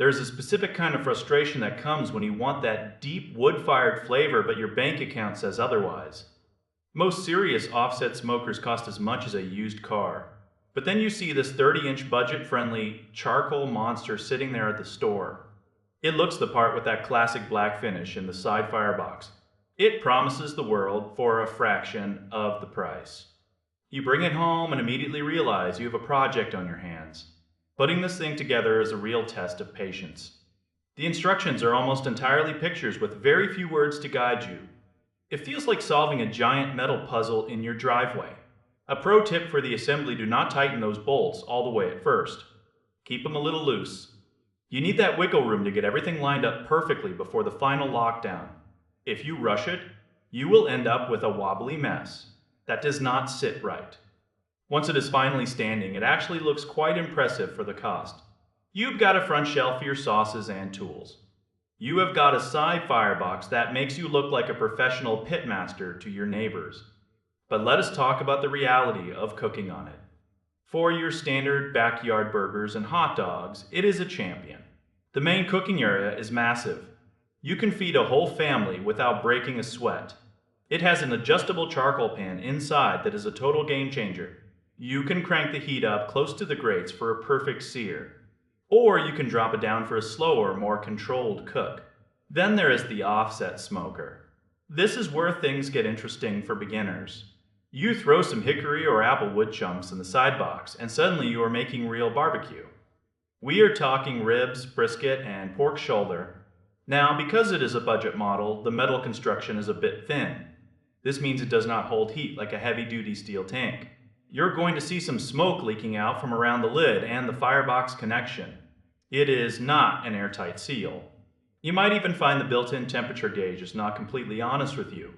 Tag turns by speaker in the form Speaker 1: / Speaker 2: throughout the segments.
Speaker 1: There's a specific kind of frustration that comes when you want that deep wood-fired flavor but your bank account says otherwise. Most serious offset smokers cost as much as a used car. But then you see this 30-inch budget-friendly charcoal monster sitting there at the store. It looks the part with that classic black finish in the side firebox. It promises the world for a fraction of the price. You bring it home and immediately realize you have a project on your hands. Putting this thing together is a real test of patience. The instructions are almost entirely pictures with very few words to guide you. It feels like solving a giant metal puzzle in your driveway. A pro tip for the assembly: do not tighten those bolts all the way at first. Keep them a little loose. You need that wiggle room to get everything lined up perfectly before the final lockdown. If you rush it, you will end up with a wobbly mess that does not sit right. Once it is finally standing, it actually looks quite impressive for the cost. You've got a front shelf for your sauces and tools. You have got a side firebox that makes you look like a professional pitmaster to your neighbors. But let us talk about the reality of cooking on it. For your standard backyard burgers and hot dogs, it is a champion. The main cooking area is massive. You can feed a whole family without breaking a sweat. It has an adjustable charcoal pan inside that is a total game changer. You can crank the heat up close to the grates for a perfect sear. Or you can drop it down for a slower, more controlled cook. Then there is the offset smoker. This is where things get interesting for beginners. You throw some hickory or apple wood chunks in the side box, and suddenly you are making real barbecue. We are talking ribs, brisket, and pork shoulder. Now, because it is a budget model, the metal construction is a bit thin. This means it does not hold heat like a heavy-duty steel tank. You're going to see some smoke leaking out from around the lid and the firebox connection. It is not an airtight seal. You might even find the built-in temperature gauge is not completely honest with you.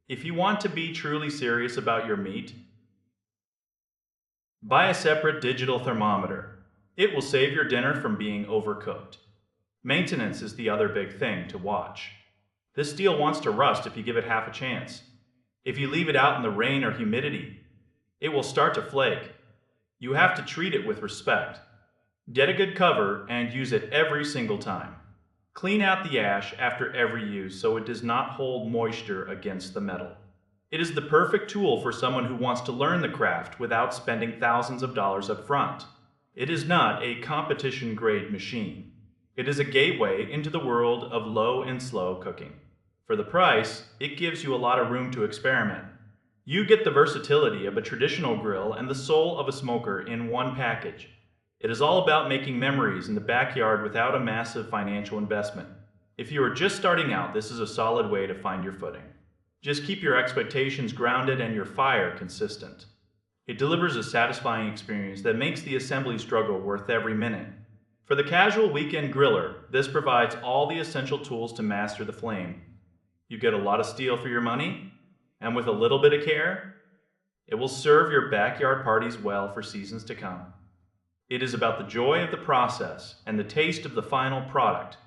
Speaker 1: If you want to be truly serious about your meat, buy a separate digital thermometer. It will save your dinner from being overcooked. Maintenance is the other big thing to watch. This steel wants to rust if you give it half a chance. If you leave it out in the rain or humidity, it will start to flake. You have to treat it with respect. Get a good cover and use it every single time. Clean out the ash after every use so it does not hold moisture against the metal. It is the perfect tool for someone who wants to learn the craft without spending thousands of dollars up front. It is not a competition-grade machine. It is a gateway into the world of low and slow cooking. For the price, it gives you a lot of room to experiment. You get the versatility of a traditional grill and the soul of a smoker in one package. It is all about making memories in the backyard without a massive financial investment. If you are just starting out, this is a solid way to find your footing. Just keep your expectations grounded and your fire consistent. It delivers a satisfying experience that makes the assembly struggle worth every minute. For the casual weekend griller, this provides all the essential tools to master the flame. You get a lot of steel for your money, and with a little bit of care, it will serve your backyard parties well for seasons to come. It is about the joy of the process and the taste of the final product.